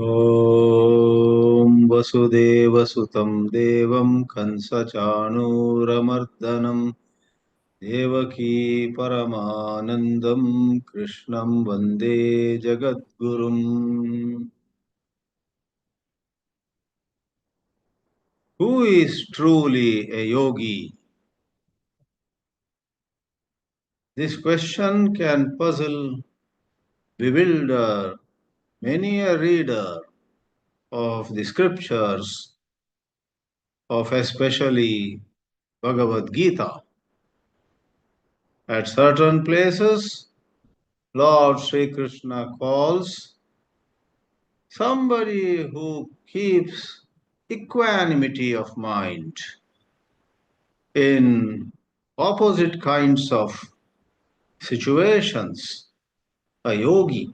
ॐ वसुदेवसुतं देवं कंसचाणूरमर्दनं देवकी परमानन्दं कृष्णं वन्दे जगद्गुरुम्. Who is truly a yogi? This question can puzzle, bewilder many a reader of the scriptures, of especially Bhagavad-Gita. At certain places, Lord Shri Krishna calls somebody who keeps equanimity of mind in opposite kinds of situations, a yogi.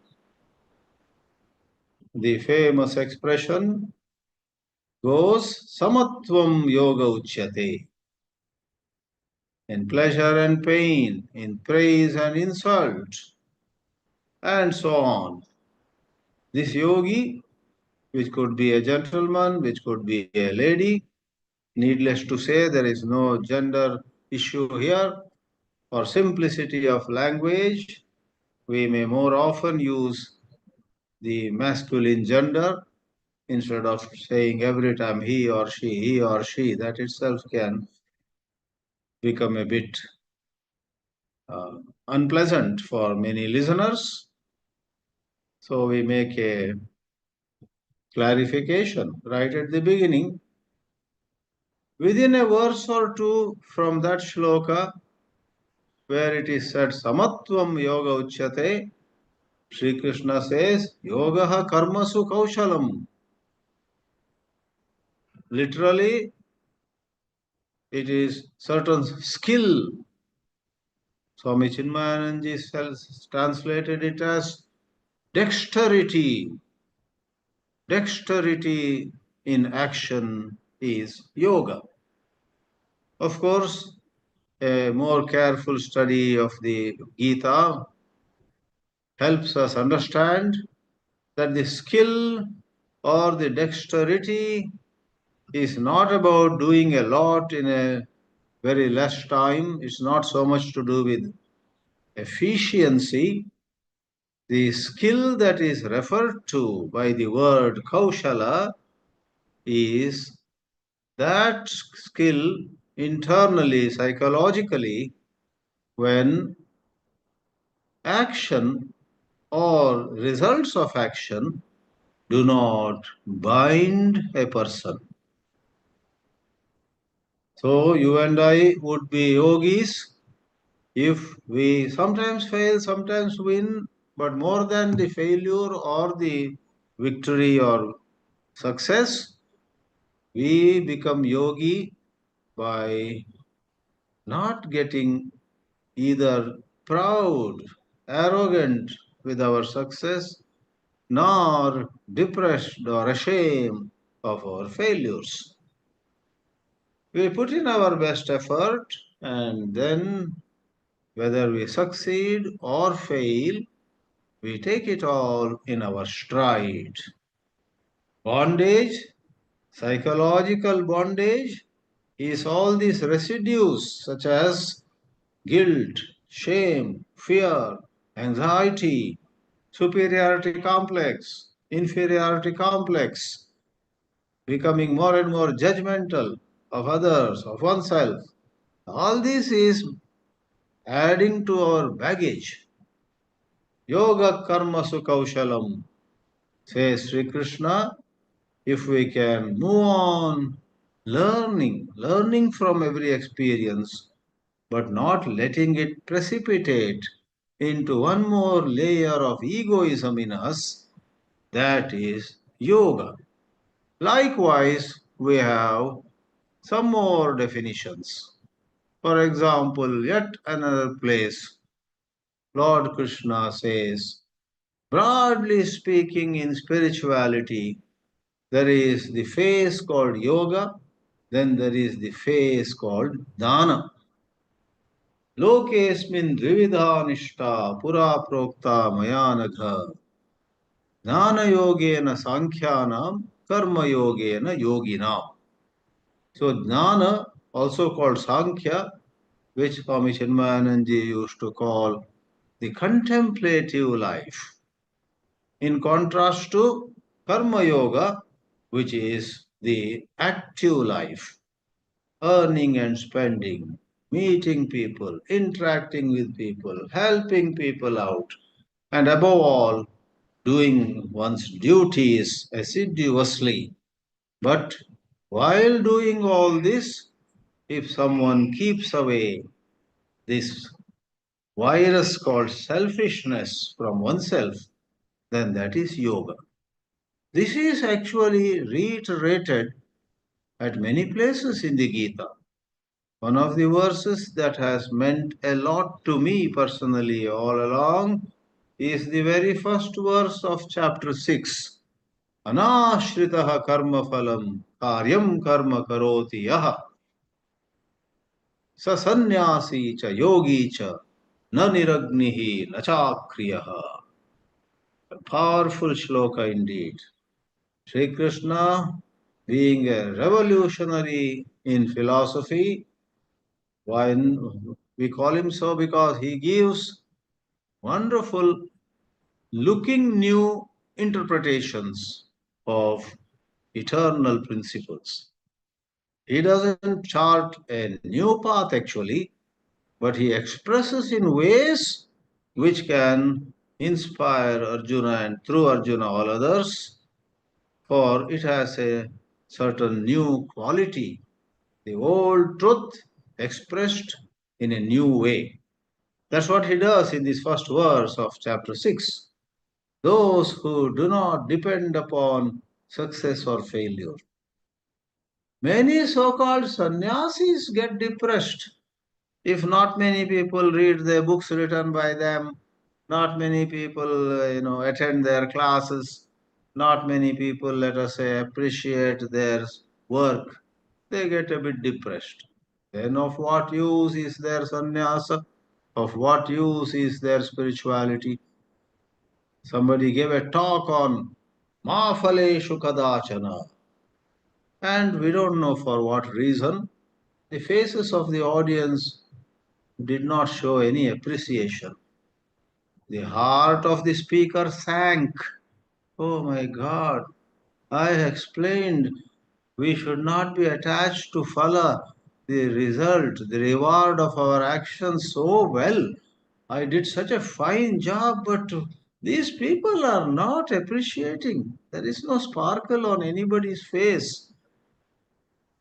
The famous expression goes, Samatvam yoga uchyate. In pleasure and pain, in praise and insult, and so on. This yogi, which could be a gentleman, which could be a lady, needless to say, there is no gender issue here. For simplicity of language, we may more often use the masculine gender instead of saying every time he or she, he or she. That itself can become a bit uh, unpleasant for many listeners. So we make a clarification right at the beginning. Within a verse or two from that shloka, where it is said Samatvam yoga uchyate, Sri Krishna says yogaha karmasu kaushalam. Literally, it is certain skill. Swami Chinmayananji translated it as dexterity. Dexterity in action is yoga. Of course, a more careful study of the Gita helps us understand that the skill or the dexterity is not about doing a lot in a very less time. It's not so much to do with efficiency. The skill that is referred to by the word kaushala is that skill internally, psychologically, when action or results of action do not bind a person. So you and I would be yogis if we sometimes fail, sometimes win, but more than the failure or the victory or success, we become yogi by not getting either proud, arrogant with our success, nor depressed or ashamed of our failures. We put in our best effort, and then whether we succeed or fail, we take it all in our stride. Bondage, psychological bondage, is all these residues such as guilt, shame, fear, anxiety, superiority complex, inferiority complex, becoming more and more judgmental of others, of oneself. All this is adding to our baggage. Yoga karma kaushalam, says Sri Krishna. If we can move on learning from every experience, but not letting it precipitate into one more layer of egoism in us, that is yoga. Likewise, we have some more definitions. For example, yet another place, Lord Krishna says, broadly speaking, in spirituality, there is the phase called yoga, then there is the phase called dana. Lokesmin dvividha nishta pura prokta maya nagha. Jnana yogena sankhyanam, karma yogena yoginam. So Jnana, also called Sankhya, which Swami Chinmayananji used to call the contemplative life, in contrast to Karma Yoga, which is the active life, earning and spending, meeting people, interacting with people, helping people out, and above all, doing one's duties assiduously. But while doing all this, if someone keeps away this virus called selfishness from oneself, then that is yoga. This is actually reiterated at many places in the Gita. One of the verses that has meant a lot to me personally all along is the very first verse of chapter 6. Anashritaha karma phalam karyam karma karoti yaha sa sannyasi cha yogi cha na niragnihi na chakriyaha. A powerful shloka indeed. Sri Krishna, being a revolutionary in philosophy, why we call him so? Because he gives wonderful looking new interpretations of eternal principles. He doesn't chart a new path actually, but he expresses in ways which can inspire Arjuna and through Arjuna all others, for it has a certain new quality, the old truth expressed in a new way. That's what he does in this first verse of chapter 6. Those who do not depend upon success or failure. Many so called sannyasis get depressed if not many people read the books written by them, not many people attend their classes, not many people, let us say, appreciate their work, they get a bit depressed. Then of what use is their sannyasa? Of what use is their spirituality? Somebody gave a talk on ma phaleshu kadachana, and we don't know for what reason the faces of the audience did not show any appreciation. The heart of the speaker sank. Oh my God, I explained we should not be attached to phala, the result, the reward of our actions so well. I did such a fine job, but these people are not appreciating. There is no sparkle on anybody's face.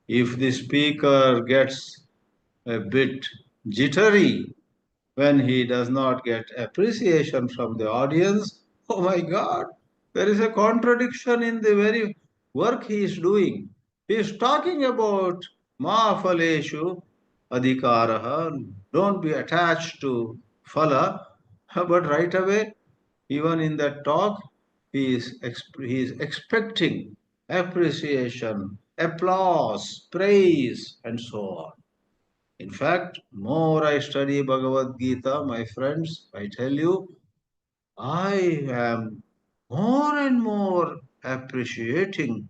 If the speaker gets a bit jittery when he does not get appreciation from the audience, oh my God, there is a contradiction in the very work he is doing. He is talking about ma phaleshu adhikaraha, don't be attached to phala, but right away, even in that talk, he is expecting appreciation, applause, praise, and so on. In fact, more I study Bhagavad-Gita, my friends, I tell you, I am more and more appreciating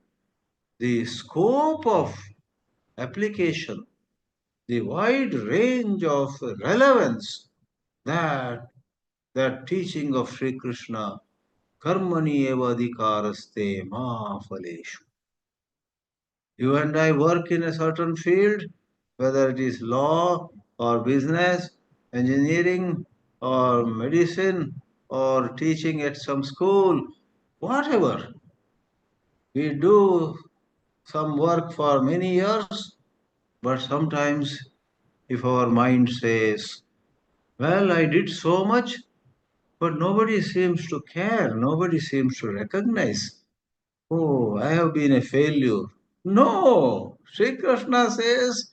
the scope of application, the wide range of relevance that that teaching of Sri Krishna, karmani eva adhikaraste ma phaleshu. You and I work in a certain field, whether it is law or business, engineering or medicine or teaching at some school, whatever. We do some work for many years, but sometimes if our mind says, well, I did so much, but nobody seems to care, nobody seems to recognize. Oh, I have been a failure. No, Sri Krishna says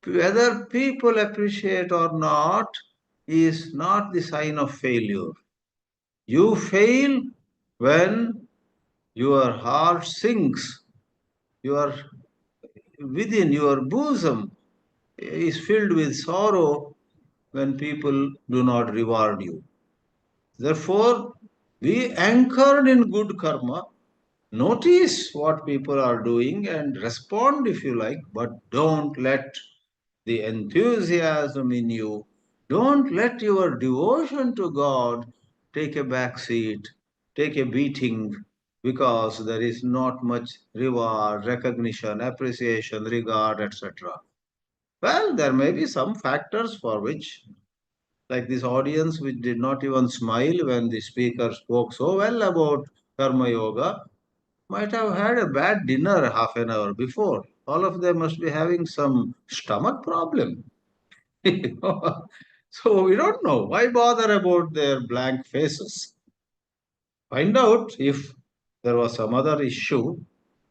whether people appreciate or not is not the sign of failure. You fail when your heart sinks, your within your bosom is filled with sorrow when people do not reward you. Therefore, Be anchored in good karma. Notice what people are doing and respond if you like, but don't let the enthusiasm in you, don't let your devotion to God take a back seat, take a beating, because there is not much reward, recognition, appreciation, regard, etc. Well, there may be some factors for which, like this audience which did not even smile when the speaker spoke so well about Karma Yoga, might have had a bad dinner half an hour before. All of them must be having some stomach problem. So we don't know. Why bother about their blank faces? Find out if there was some other issue.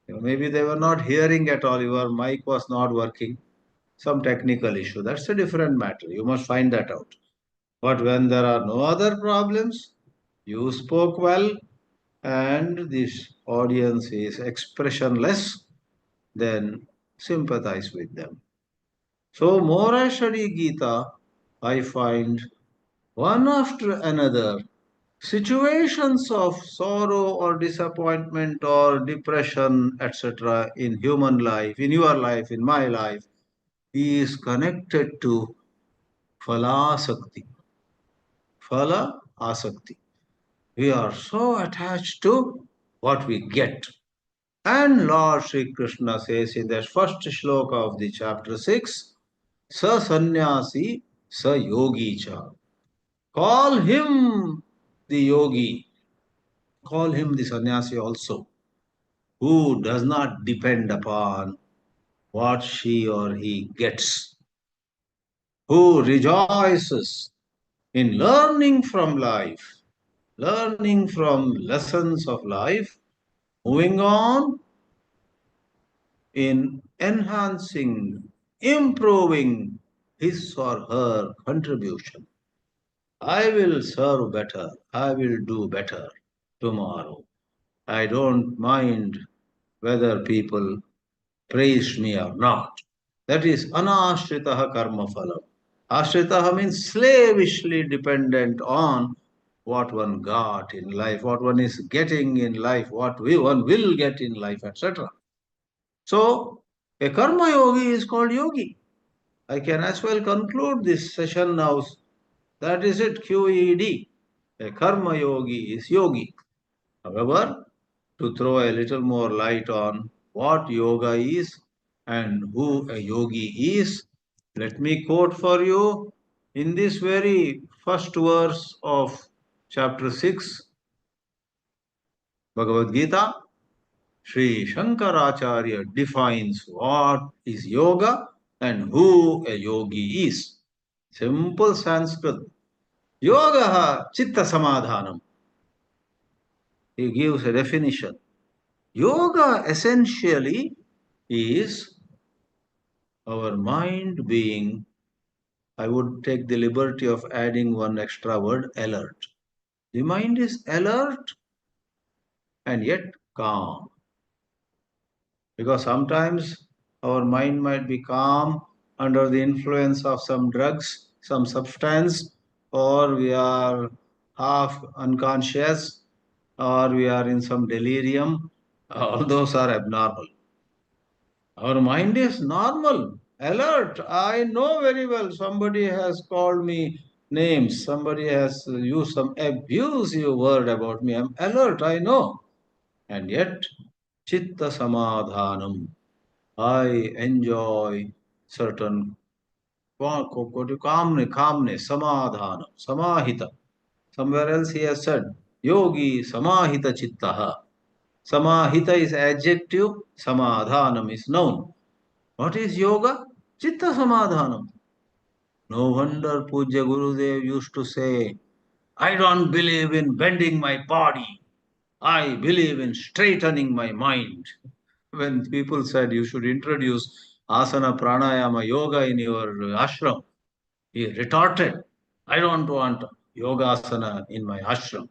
Maybe they were not hearing at all. Your mic was not working. Some technical issue. That's a different matter. You must find that out. But when there are no other problems, you spoke well, and this audience is expressionless, then sympathize with them. So, more I study Gita, I find one after another situations of sorrow or disappointment or depression, etc., in human life, in your life, in my life, is connected to phala asakti. Phala asakti. We are so attached to what we get. And Lord Shri Krishna says in the first shloka of the chapter 6, Sa sannyasi, sa yogi cha. Call him the yogi, call him the sannyasi also, who does not depend upon what she or he gets, who rejoices in learning from life, learning from lessons of life, moving on in enhancing, improving his or her contribution. I will serve better, I will do better tomorrow. I don't mind whether people praise me or not. That is anashritaha karma phalam. Ashritaha means slavishly dependent on what one got in life, what one is getting in life, what one will get in life, etc. So, a karma yogi is called yogi. I can as well conclude this session now. That is it, QED. A karma yogi is yogi. However, to throw a little more light on what yoga is and who a yogi is, let me quote for you in this very first verse of chapter 6, Bhagavad-Gita. Sri Shankaracharya defines what is yoga and who a yogi is. Simple Sanskrit. Yoga chitta samadhanam. He gives a definition. Yoga essentially is our mind being, I would take the liberty of adding one extra word, alert. The mind is alert and yet calm. Because sometimes our mind might be calm under the influence of some drugs, some substance, or we are half unconscious, or we are in some delirium. All those are abnormal. Our mind is normal, alert. I know very well somebody has called me names, somebody has used some abusive word about me. I'm alert, I know. And yet, chitta samadhanam. I enjoy certain calmness, samadhana, samahita. Somewhere else he has said, yogi samahita chittaha. Samahita is adjective, samadhanam is noun. What is yoga? Chitta samadhanam. No wonder Pujya Gurudev used to say, I don't believe in bending my body. I believe in straightening my mind. When people said you should introduce asana, pranayama, yoga in your ashram, he retorted, I don't want yoga asana in my ashram.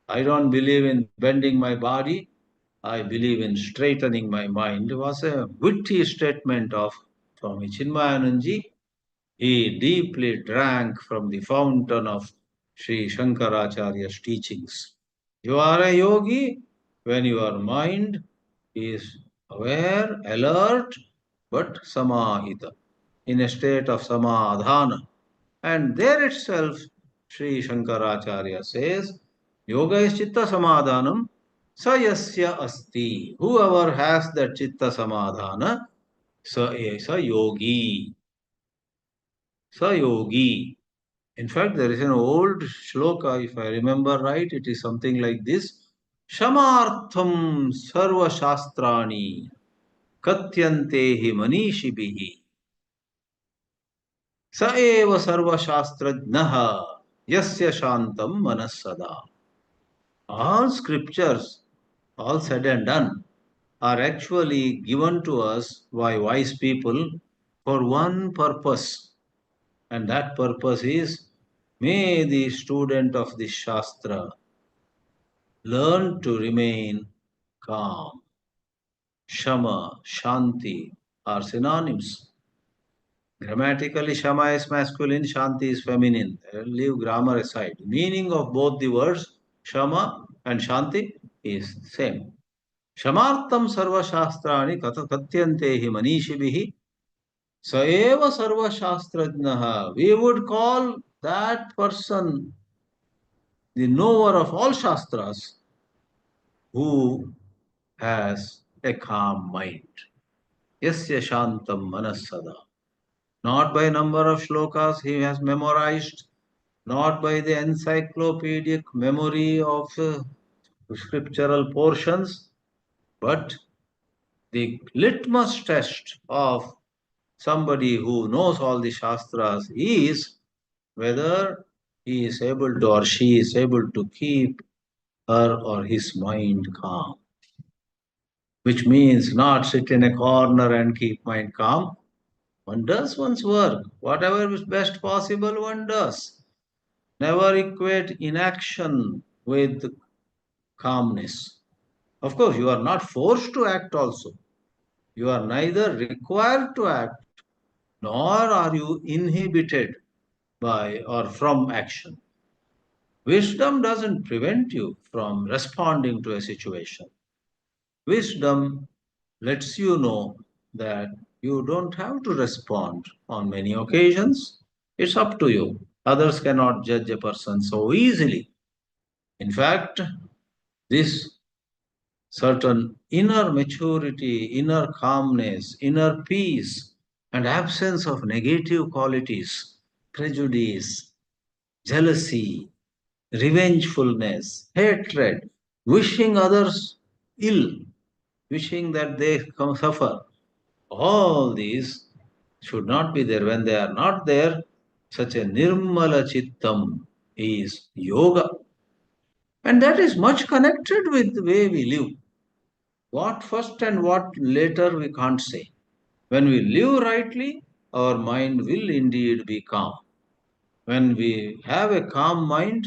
I don't believe in bending my body. I believe in straightening my mind was a witty statement of Swami Chinmayananji. He deeply drank from the fountain of Sri Shankaracharya's teachings. You are a yogi when your mind is aware, alert, but samahita, in a state of samadhana. And there itself, Sri Shankaracharya says, Yoga is chitta samadhanam, sa yasya asti. Whoever has that chitta samadhana, sa is a yogi. Sa yogi. In fact, there is an old shloka, if I remember right, it is something like this. Shamartham sarva shastrani katyante hi manishibihi sa eva sarva shastrajnaha yasya shantam manasada. All scriptures, all said and done, are actually given to us by wise people for one purpose. And that purpose is, may the student of this Shastra learn to remain calm. Shama, Shanti are synonyms. Grammatically, Shama is masculine, Shanti is feminine. Leave grammar aside. Meaning of both the words, Shama and Shanti, is same. Shamartam sarva shastrani katyante hi manishibihi saeva sarva shastrajnaha. We would call that person the knower of all shastras who has a calm mind. Yasya shantam manasada. Not by number of shlokas he has memorized, not by the encyclopedic memory of scriptural portions, but the litmus test of somebody who knows all the shastras is whether he is able to or she is able to keep her or his mind calm, which means not sit in a corner and keep mind calm. One does one's work. Whatever is best possible, one does. Never equate inaction with calmness. Of course, you are not forced to act also. You are neither required to act nor are you inhibited by or from action. Wisdom doesn't prevent you from responding to a situation. Wisdom lets you know that you don't have to respond on many occasions. It's up to you. Others cannot judge a person so easily. In fact, this certain inner maturity, inner calmness, inner peace, and absence of negative qualities, prejudice, jealousy, revengefulness, hatred, wishing others ill, wishing that they suffer. All these should not be there. When they are not there, such a nirmala chittam is yoga. And that is much connected with the way we live. What first and what later we can't say. When we live rightly, our mind will indeed be calm. When we have a calm mind,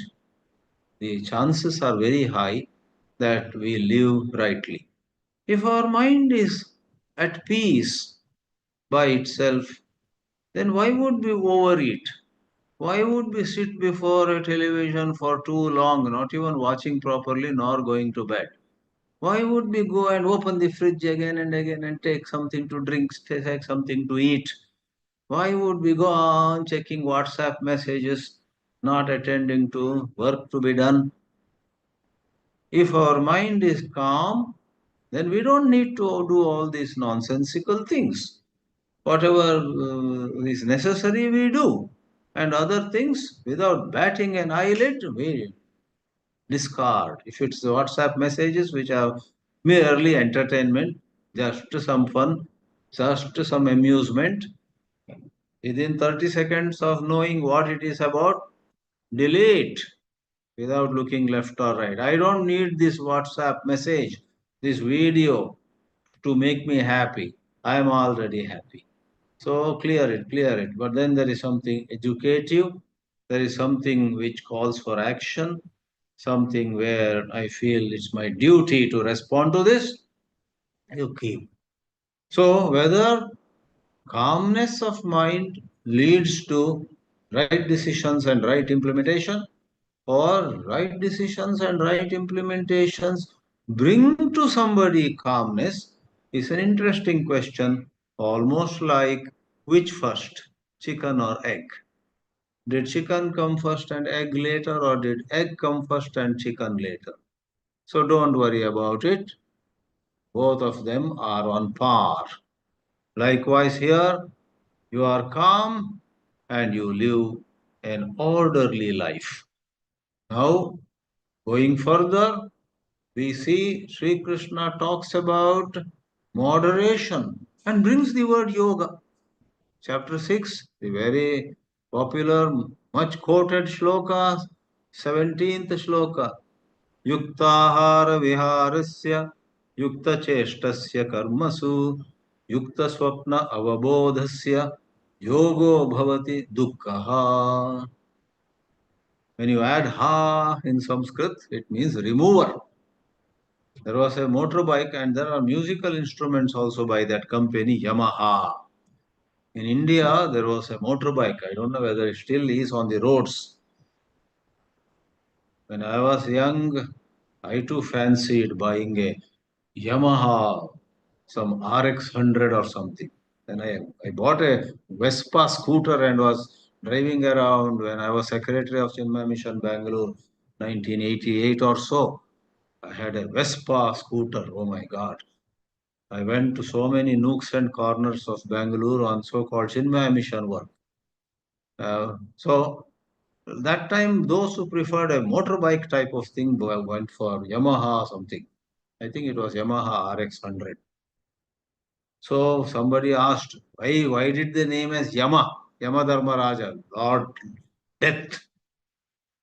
the chances are very high that we live rightly. If our mind is at peace by itself, then why would we overeat? Why would we sit before a television for too long, not even watching properly nor going to bed? Why would we go and open the fridge again and again and take something to drink, take something to eat? Why would we go on checking WhatsApp messages, not attending to work to be done? If our mind is calm, then we don't need to do all these nonsensical things. Whatever is necessary, we do. And other things, without batting an eyelid, we discard. If it's the WhatsApp messages which are merely entertainment, just some fun, just some amusement, within 30 seconds of knowing what it is about, delete without looking left or right. I don't need this WhatsApp message, this video to make me happy. I am already happy. So clear it, clear it. But then there is something educative, there is something which calls for action, something where I feel it's my duty to respond to this, you keep. So whether calmness of mind leads to right decisions and right implementation, or right decisions and right implementations bring to somebody calmness is an interesting question, almost like which first, chicken or egg? Did chicken come first and egg later, or did egg come first and chicken later? So don't worry about it. Both of them are on par. Likewise, here you are calm and you live an orderly life. Now, going further, we see Sri Krishna talks about moderation and brings the word yoga. Chapter 6, the very popular, much quoted shloka, 17th shloka. Yuktahara viharasya yukta cheshtasya karmasu yukta swapna avabodhasya yogo bhavati dukkha. When you add ha in Sanskrit, it means remover. There was a motorbike and there are musical instruments also by that company, Yamaha. In India, there was a motorbike. I don't know whether it still is on the roads. When I was young, I too fancied buying a Yamaha, some RX 100 or something. Then I bought a Vespa scooter and was driving around when I was secretary of Chinmaya Mission Bangalore, 1988 or so. I had a Vespa scooter. Oh my God. I went to so many nooks and corners of Bangalore on so-called Chinmaya Mission work. So that time, those who preferred a motorbike type of thing went for Yamaha or something. I think it was Yamaha RX 100. So somebody asked, why did they name as Yama Dharmaraja, Lord Death?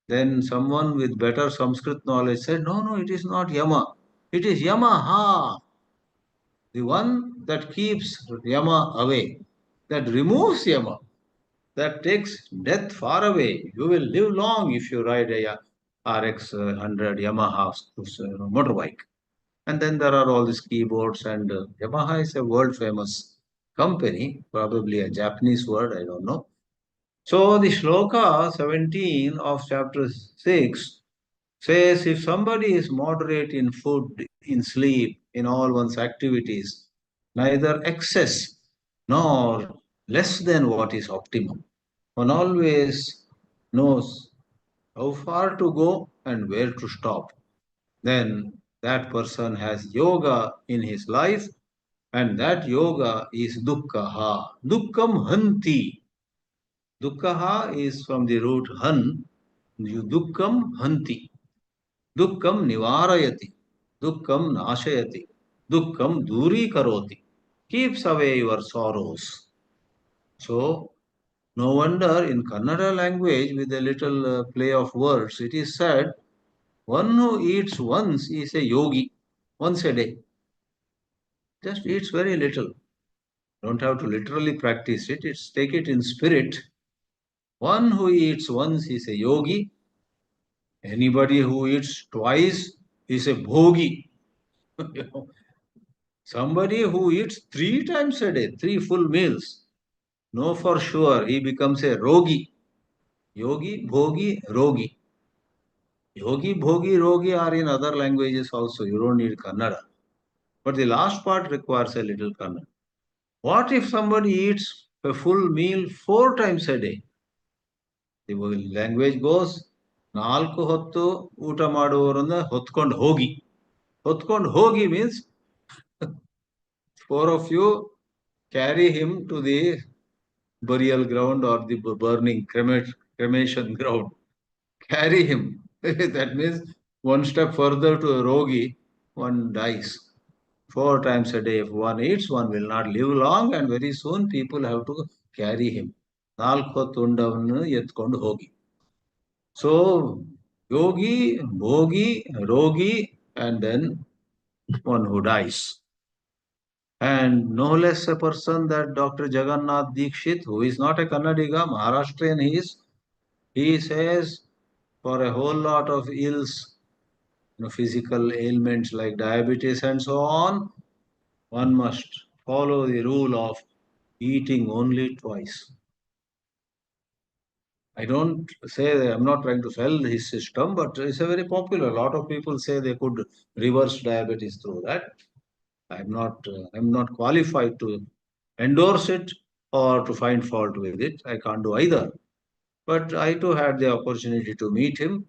Then someone with better Sanskrit knowledge said, no, it is not Yama. It is Yamaha, the one that keeps Yama away, that removes Yama, that takes death far away. You will live long if you ride a RX 100 Yamaha motorbike. And then there are all these keyboards, and Yamaha is a world famous company, probably a Japanese word, I don't know. So the shloka 17 of chapter 6 says if somebody is moderate in food, in sleep, in all one's activities, neither excess nor less than what is optimum, one always knows how far to go and where to stop, then that person has yoga in his life, and that yoga is dukkha. Dukkham hanti. Dukkha is from the root han, dukkham hanti. Dukkham nivarayati. Dukkham nashayati. Dukkham duri karoti. Keeps away your sorrows. So, no wonder in Kannada language, with a little play of words, it is said, one who eats once is a yogi, once a day. Just eats very little. Don't have to literally practice it. It's take it in spirit. One who eats once is a yogi. Anybody who eats twice is a bhogi. You know, somebody who eats 3 times a day, 3 full meals, know for sure he becomes a rogi. Yogi, bhogi, rogi. Yogi, bhogi, rogi are in other languages also. You don't need Kannada. But the last part requires a little Kannada. What if somebody eats a full meal 4 times a day? The language goes, ನಾಲ್ಕು ಹೊತ್ತು ಊಟ ಮಾಡುವವರನ್ನ ಹೊತ್ಕೊಂಡು ಹೋಗಿ. ಹೊತ್ಕೊಂಡು ಹೋಗಿ means 4 of you carry him to the burial ground or the burning cremation ground. Carry him. That means one step further to a rogi, one dies. 4 times a day, if one eats, one will not live long, and very soon people have to carry him. ನಾಲ್ಕು ಹೊತ್ತು ಉಂಡವನ್ನು ಎತ್ಕೊಂಡು ಹೋಗಿ. So, yogi, bhogi, rogi, and then one who dies. And no less a person that Dr. Jagannath Dikshit, who is not a Kannadiga, Maharashtrian he says for a whole lot of ills, physical ailments like diabetes and so on, one must follow the rule of eating only twice. I don't say, I'm not trying to sell his system, but it's a very popular. A lot of people say they could reverse diabetes through that. I'm not qualified to endorse it or to find fault with it. I can't do either. But I too had the opportunity to meet him,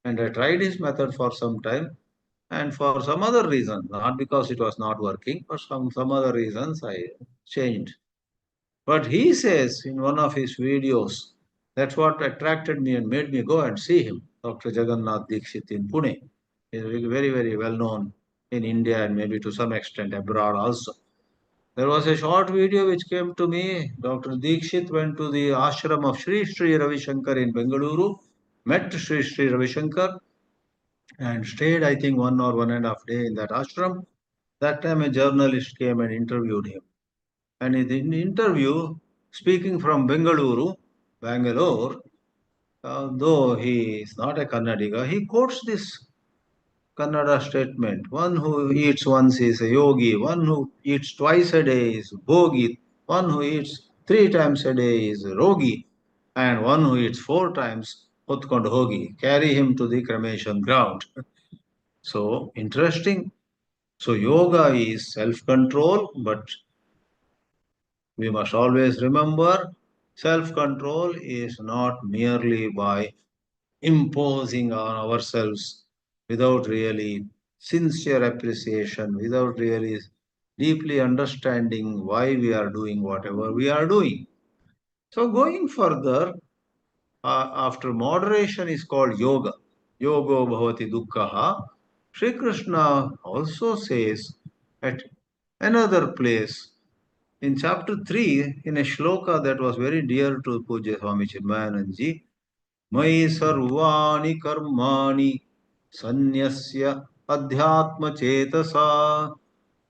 and I tried his method for some time. And for some other reason, not because it was not working, but some other reasons, I changed. But he says in one of his videos, that's what attracted me and made me go and see him, Dr. Jagannath Dikshit in Pune. He's very, very well known in India and maybe to some extent abroad also. There was a short video which came to me. Dr. Dikshit went to the ashram of Sri Ravi Shankar in Bengaluru, met Sri Ravi Shankar, and stayed, I think, 1 or 1.5 days in that ashram. That time, a journalist came and interviewed him. And in the interview, speaking from Bangalore, though he is not a Kannadiga, he quotes this Kannada statement. One who eats once is a yogi, one who eats twice a day is bhogi, one who eats 3 times a day is rogi, and one who eats 4 times utkond hogi. Carry him to the cremation ground. So interesting. So yoga is self-control, but we must always remember self-control is not merely by imposing on ourselves without really sincere appreciation, without really deeply understanding why we are doing whatever we are doing. So going further, after moderation is called yoga. Yogo bhavati dukkha. Sri Krishna also says at another place in chapter 3, in a shloka that was very dear to Pujya Swami Chinmayananji, Mai sarvani karmani sanyasya adhyatma chetasa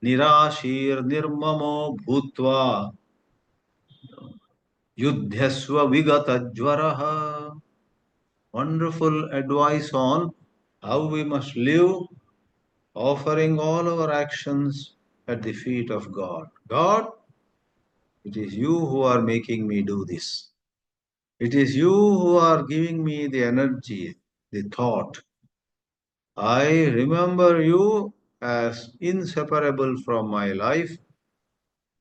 nirashir nirmamo bhutva yudhyasva vigata jvaraha. Wonderful advice on how we must live, offering all our actions at the feet of God. God, it is you who are making me do this. It is you who are giving me the energy, the thought. I remember you as inseparable from my life.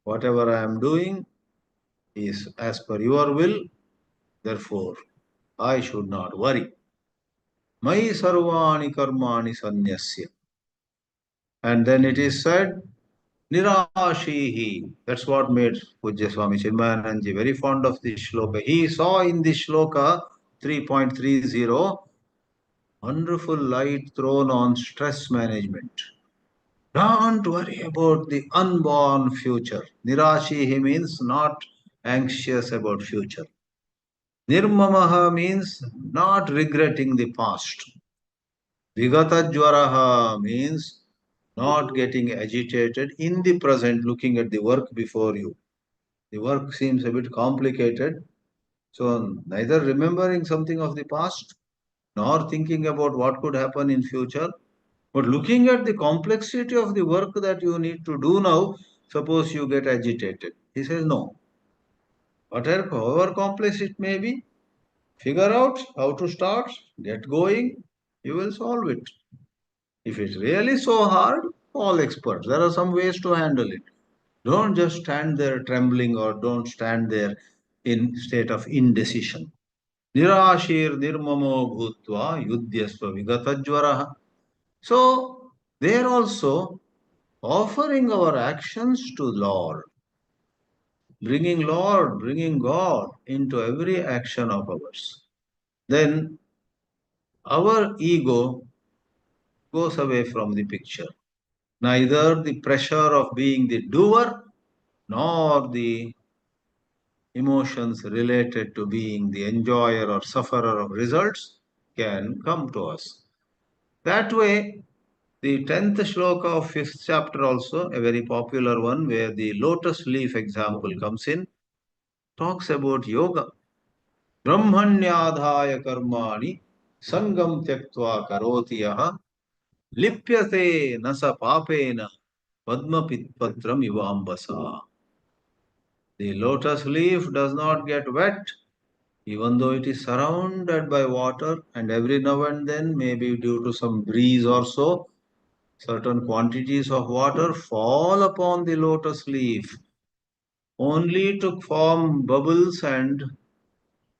Whatever I am doing is as per your will, therefore I should not worry. Mai sarvani karmani sanyasya. And then it is said, Nirashihi. That's what made Pujya Swami Chinmayananji very fond of this shloka. He saw in this shloka 3.30 wonderful light thrown on stress management. Don't worry about the unborn future. Nirashihi means not anxious about future. Nirmamaha means not regretting the past. Vigatajvaraha means not getting agitated in the present, looking at the work before you. The work seems a bit complicated, so neither remembering something of the past nor thinking about what could happen in future, but looking at the complexity of the work that you need to do now, suppose you get agitated. He says, no, whatever, however complex it may be, figure out how to start, get going, you will solve it. If it's really so hard, call experts. There are some ways to handle it. Don't just stand there trembling or don't stand there in state of indecision. Nirashir nirmamo bhutva yudhyasva vigatajvaraha. So, there also offering our actions to Lord, bringing God into every action of ours. Then our ego goes away from the picture. Neither the pressure of being the doer nor the emotions related to being the enjoyer or sufferer of results can come to us. That way, the 10th shloka of 5th chapter also, a very popular one where the lotus leaf example comes in, talks about yoga. Brahmanyadhaya karmani sangam tyaktva karoti yaha lipyate nasa papena padma pitpatram ivambasa. The lotus leaf does not get wet even though it is surrounded by water, and every now and then, maybe due to some breeze or so, certain quantities of water fall upon the lotus leaf, only to form bubbles and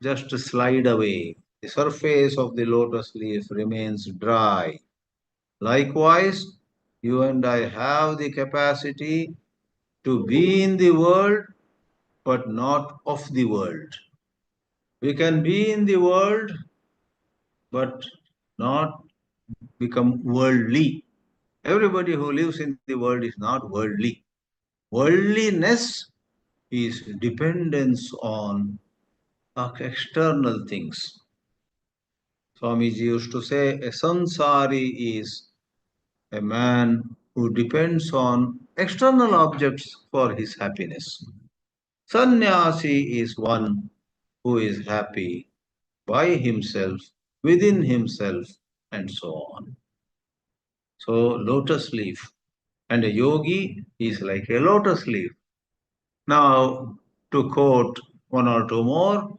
just slide away. The surface of the lotus leaf remains dry. Likewise, you and I have the capacity to be in the world, but not of the world. We can be in the world, but not become worldly. Everybody who lives in the world is not worldly. Worldliness is dependence on external things. Swamiji used to say a sansari is a man who depends on external objects for his happiness. Sannyasi is one who is happy by himself, within himself, and so on. So, lotus leaf. And a yogi is like a lotus leaf. Now, to quote one or two more,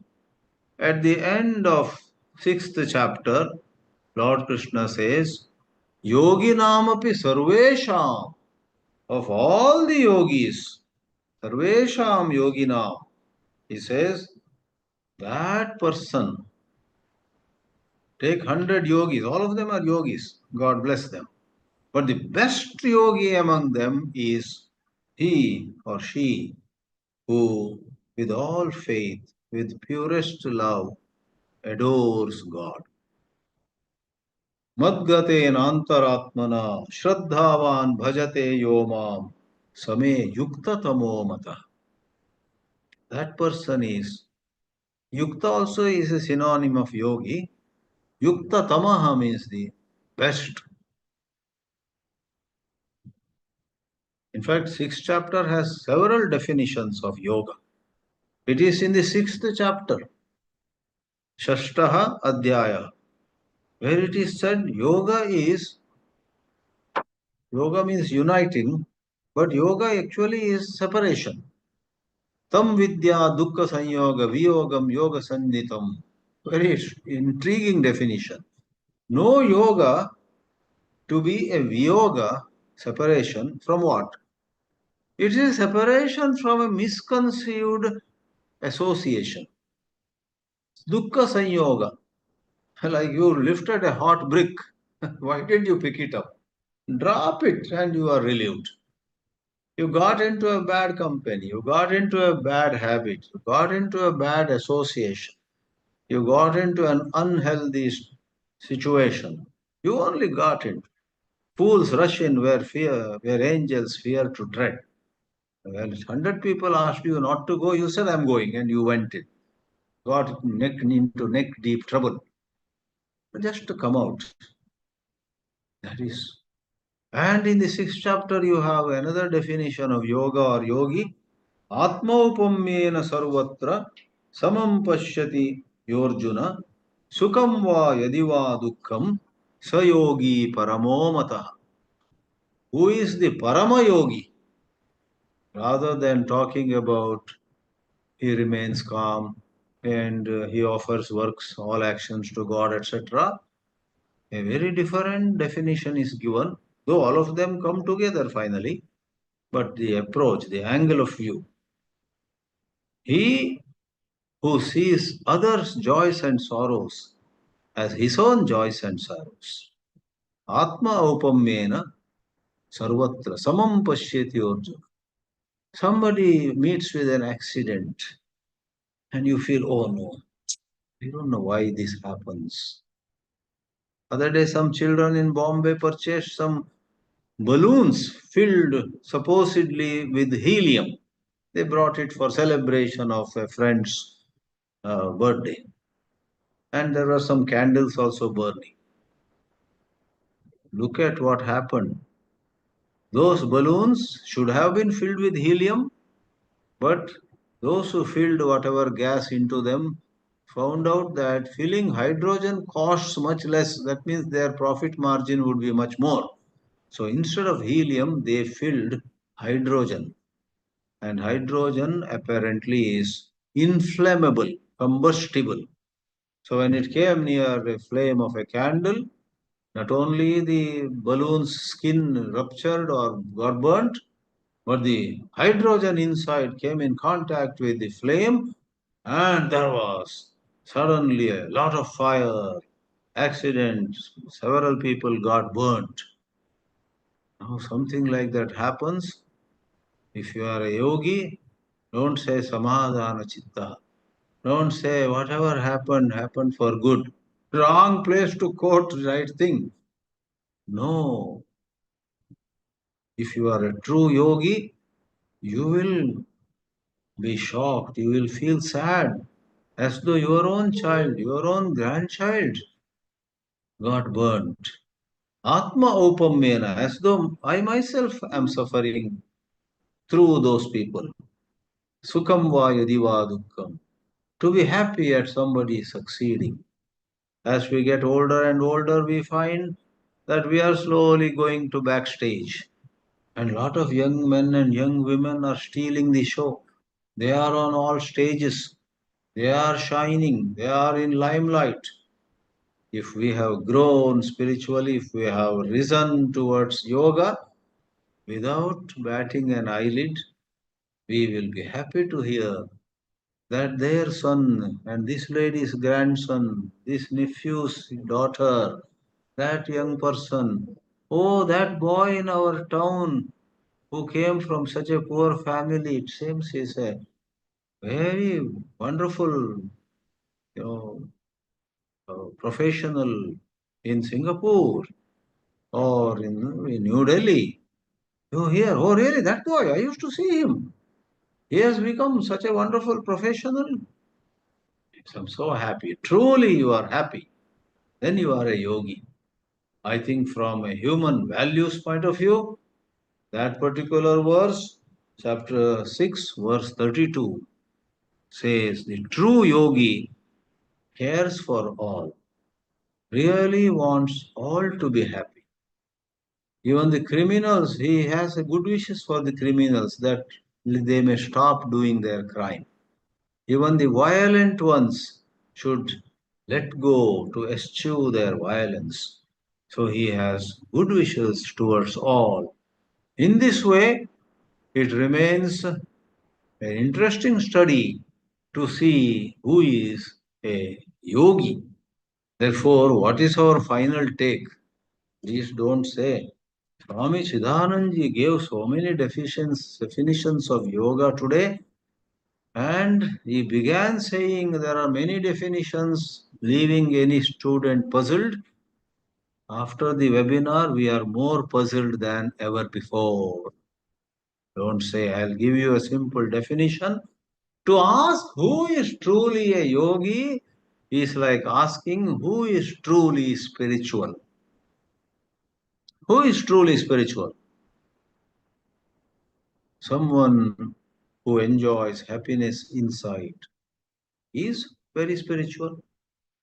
at the end of 6th chapter, Lord Krishna says, Yoginamapi sarvesham, of all the yogis, sarvesham yoginam, he says, that person, take 100 yogis, all of them are yogis, God bless them. But the best yogi among them is he or she who, with all faith, with purest love, adores God. Madgaten antaratmana shraddhavan bhajate yomam same yukta tamo mata. That person is, yukta also is a synonym of yogi. Yukta tamaha means the best. In fact, 6th chapter has several definitions of yoga. It is in the 6th chapter, Shashtaha Adhyaya, where it is said yoga means uniting, but yoga actually is separation. Tam vidya dukkha sanyoga viyogam yoga sannitam. Very intriguing definition. No yoga to be a viyoga, separation from what? It is separation from a misconceived association. Dukkha sanyoga. Like you lifted a hot brick. Why didn't you pick it up? Drop it and you are relieved. You got into a bad company, you got into a bad habit, you got into a bad association, you got into an unhealthy situation. You only got in. Fools rush in where angels fear to tread. Well, 100 people asked you not to go, you said, I'm going, and you went in. Got into neck deep trouble. Just to come out. That is. And in the 6th chapter, you have another definition of yoga or yogi. Atmaupamyena sarvatra samam pashyati yorjuna sukam va yadiva dukkham sayogi paramomata. Who is the parama yogi? Rather than talking about he remains calm and he offers works, all actions to God, etc. A very different definition is given, though all of them come together finally, but the approach, the angle of view. He who sees others' joys and sorrows as his own joys and sorrows. Atma upamyena sarvatra samam pashyati orjuna. Somebody meets with an accident and you feel, oh no, I don't know why this happens. Other day, some children in Bombay purchased some balloons filled supposedly with helium. They brought it for celebration of a friend's birthday. And there were some candles also burning. Look at what happened. Those balloons should have been filled with helium, but those who filled whatever gas into them found out that filling hydrogen costs much less. That means their profit margin would be much more. So instead of helium, they filled hydrogen. And hydrogen apparently is inflammable. combustible. So when it came near the flame of a candle, not only the balloon's skin ruptured or got burnt, but the hydrogen inside came in contact with the flame, and there was suddenly a lot of fire, accidents, several people got burnt. Now, something like that happens. If you are a yogi, don't say samadhana chitta. Don't say whatever happened, happened for good. Wrong place to quote the right thing. No. If you are a true yogi, you will be shocked. You will feel sad as though your own child, your own grandchild got burnt. Atma upamena, as though I myself am suffering through those people. Sukham va yadi va dukkham. To be happy at somebody succeeding. As we get older and older, we find that we are slowly going to backstage. And a lot of young men and young women are stealing the show. They are on all stages. They are shining. They are in limelight. If we have grown spiritually, if we have risen towards yoga without batting an eyelid, we will be happy to hear that their son and this lady's grandson, this nephew's daughter, that young person, oh, that boy in our town who came from such a poor family, it seems he's a very wonderful, professional in Singapore or in New Delhi. You hear, oh, really, that boy, I used to see him. He has become such a wonderful professional. I'm so happy. Truly, you are happy. Then you are a yogi. I think from a human values point of view, that particular verse, chapter 6, verse 32, says the true yogi cares for all, really wants all to be happy. Even the criminals, he has a good wishes for the criminals that they may stop doing their crime. Even the violent ones should let go to eschew their violence. So he has good wishes towards all. In this way, it remains an interesting study to see who is a yogi. Therefore, what is our final take? Please don't say. Swami Chidananji gave so many definitions of yoga today, and he began saying there are many definitions, leaving any student puzzled. After the webinar, we are more puzzled than ever before. Don't say, I'll give you a simple definition. To ask who is truly a yogi is like asking who is truly spiritual. Who is truly spiritual? Someone who enjoys happiness inside is very spiritual.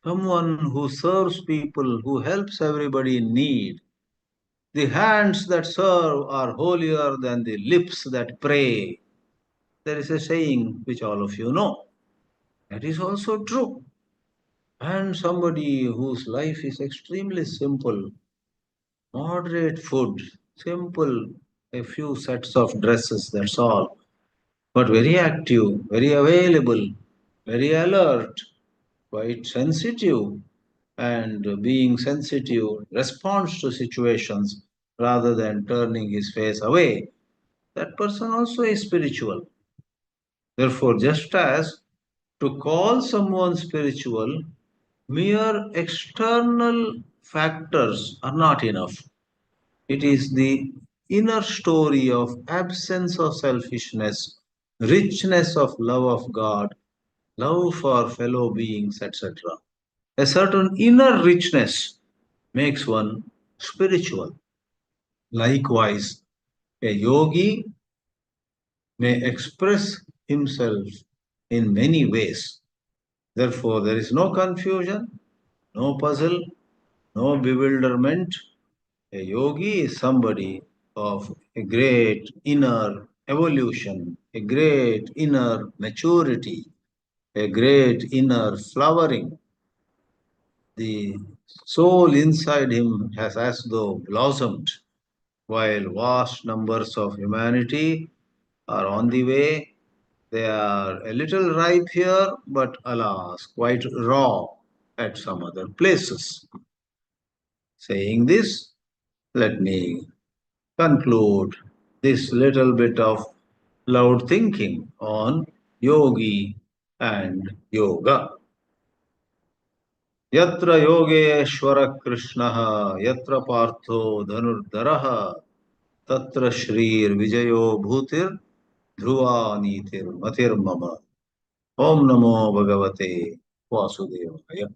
Someone who serves people, who helps everybody in need. The hands that serve are holier than the lips that pray. There is a saying which all of you know. That is also true. And somebody whose life is extremely simple, moderate food, simple, a few sets of dresses, that's all. But very active, very available, very alert, quite sensitive, and being sensitive responds to situations rather than turning his face away. That person also is spiritual. Therefore, just as to call someone spiritual, mere external factors are not enough. It is the inner story of absence of selfishness, richness of love of God, love for fellow beings, etc. A certain inner richness makes one spiritual. Likewise, a yogi may express himself in many ways. Therefore, there is no confusion, no puzzle, no bewilderment. A yogi is somebody of a great inner evolution, a great inner maturity. a great inner flowering. The soul inside him has as though blossomed, while vast numbers of humanity are on the way. They are a little ripe here, but alas, quite raw at some other places. Saying this, let me conclude this little bit of loud thinking on yogi and yoga. Yatra yogeshwara Krishnaha, yatra partho dhanurdaraha, tatra shrir vijayo bhutir dhruva nitir matir mama. Om namo bhagavate vasudevaya.